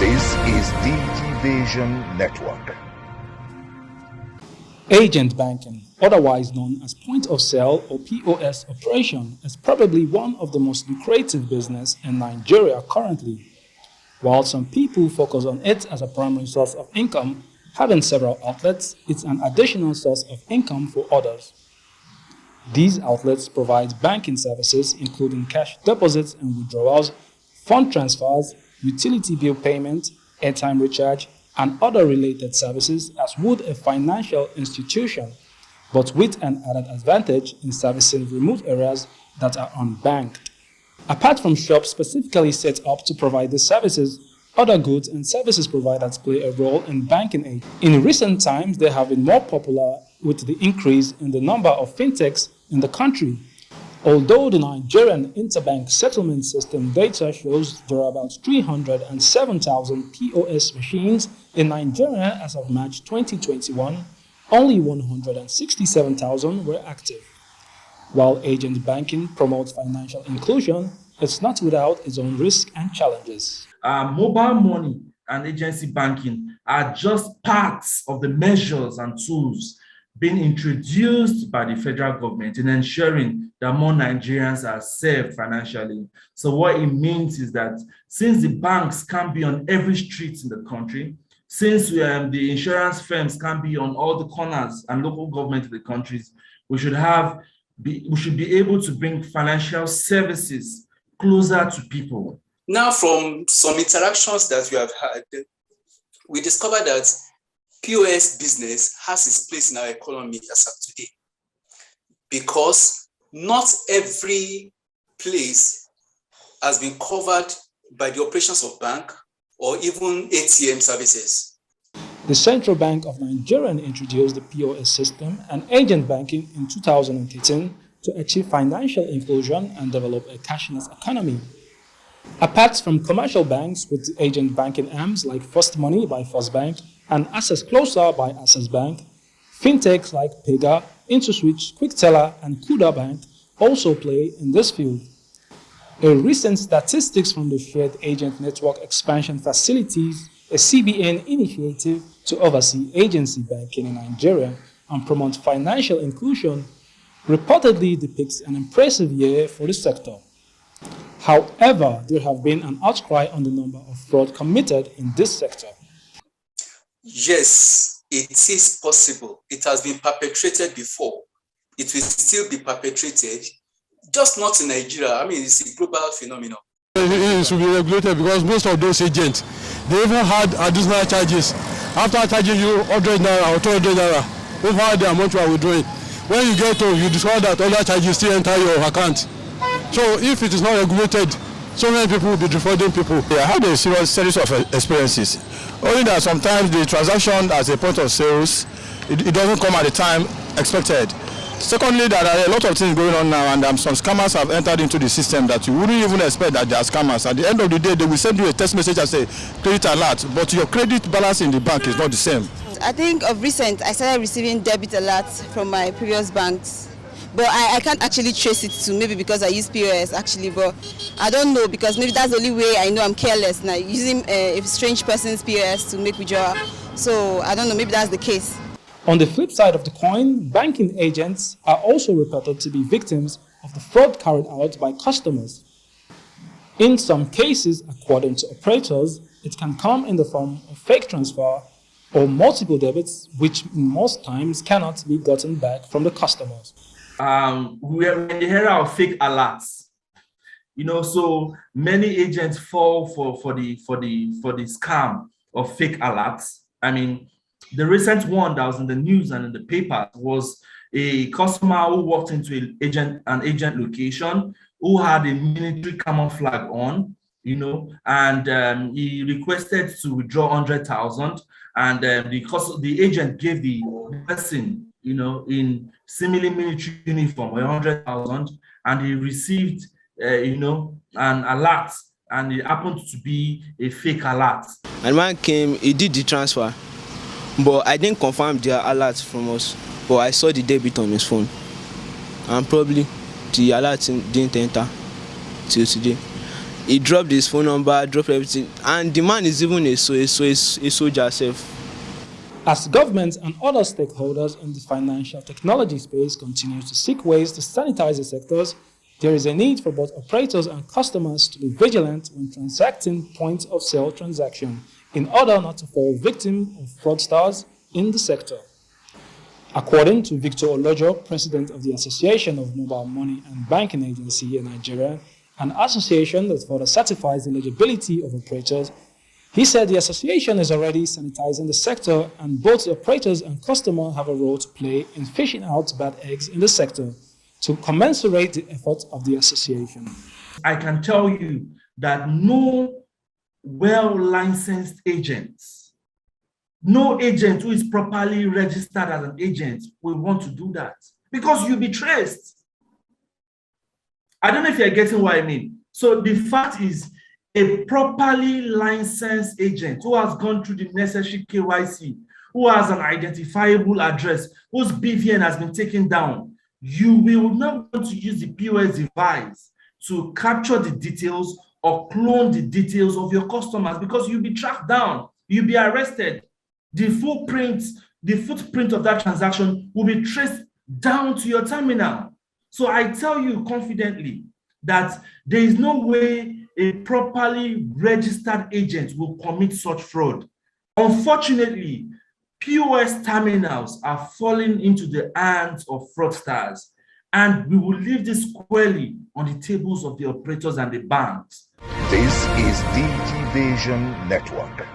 This is the Vision Network. Agent banking, otherwise known as point of sale or POS operation, is probably one of the most lucrative business in Nigeria currently. While some people focus on it as a primary source of income, having several outlets, it's an additional source of income for others. These outlets provide banking services including cash deposits and withdrawals, fund transfers, utility bill payment, airtime recharge, and other related services as would a financial institution, but with an added advantage in servicing remote areas that are unbanked. Apart from shops specifically set up to provide these services, other goods and services providers play a role in banking aid. In recent times, they have been more popular with the increase in the number of fintechs in the country. Although the Nigerian interbank settlement system data shows there are about 307,000 POS machines in Nigeria as of March 2021, only 167,000 were active. While agent banking promotes financial inclusion, it's not without its own risks and challenges. Mobile money and agency banking are just parts of the measures and tools being introduced by the federal government in ensuring that more Nigerians are served financially. So what it means is that since the banks can't be on every street in the country, since the insurance firms can't be on all the corners and local government of the countries, we should be able to bring financial services closer to people. Now, from some interactions that we have had, we discovered that POS business has its place in our economy as of today, because not every place has been covered by the operations of bank or even ATM services. The Central Bank of Nigeria introduced the POS system and agent banking in 2013 to achieve financial inclusion and develop a cashless economy. Apart from commercial banks with agent banking arms like First Money by First Bank and Access Closer by Access Bank, fintechs like Pega, IntoSwitch, QuickTeller, and Kuda Bank also play in this field. A recent statistics from the Shared Agent Network Expansion Facilities, a CBN initiative to oversee agency banking in Nigeria and promote financial inclusion, reportedly depicts an impressive year for the sector. However, there have been an outcry on the number of fraud committed in this sector. Yes, it is possible. It has been perpetrated before. It will still be perpetrated, just not in Nigeria. I mean, it's a global phenomenon. It should be regulated because most of those agents, they even had additional charges. After charging you 100 naira or 200 naira, over the amount you are withdrawing. When you get home, you discover that other charges still enter your account. So if it is not regulated, so many people will be defrauding people. I had a series of experiences. Only that sometimes the transaction as a point of sales, it doesn't come at the time expected. Secondly, there are a lot of things going on now, and some scammers have entered into the system that you wouldn't even expect that they are scammers. At the end of the day, they will send you a text message and say credit alert, but your credit balance in the bank is not the same. I think of recent, I started receiving debit alerts from my previous banks. But I can't actually trace it to maybe because I use POS actually, but I don't know because maybe that's the only way I know I'm careless now, using a strange person's POS to make withdrawal. So I don't know, maybe that's the case. On the flip side of the coin, banking agents are also reported to be victims of the fraud carried out by customers. In some cases, according to operators, it can come in the form of fake transfer or multiple debits, which most times cannot be gotten back from the customers. We are in the era of fake alerts, so many agents fall for the scam of fake alerts. I mean, the recent one that was in the news and in the paper was a customer who walked into an agent location who had a military camouflage on, and he requested to withdraw 100,000, and the agent gave the person, in similar military uniform, 100,000, and he received, an alert, and it happened to be a fake alert. And when came, he did the transfer, but I didn't confirm the alert from us, but I saw the debit on his phone, and probably the alert didn't enter till today. He dropped his phone number, dropped everything, and the man is even a soldier self. As governments and other stakeholders in the financial technology space continue to seek ways to sanitize the sectors, there is a need for both operators and customers to be vigilant when transacting point-of-sale transactions in order not to fall victim of fraudsters in the sector. According to Victor Olojo, president of the Association of Mobile Money and Banking Agency in Nigeria, an association that further certifies the eligibility of operators, he said the association is already sanitizing the sector and both the operators and customers have a role to play in fishing out bad eggs in the sector to commensurate the efforts of the association. I can tell you that no well-licensed agents, no agent who is properly registered as an agent will want to do that because you'll be traced. I don't know if you're getting what I mean. So the fact is, a properly licensed agent who has gone through the necessary KYC, who has an identifiable address, whose BVN has been taken down, you will not want to use the POS device to capture the details or clone the details of your customers because you'll be tracked down, you'll be arrested. The footprint of that transaction will be traced down to your terminal. So I tell you confidently that there is no way a properly registered agent will commit such fraud. Unfortunately, POS terminals are falling into the hands of fraudsters, and we will leave this squarely on the tables of the operators and the banks. This is DG Vision Network.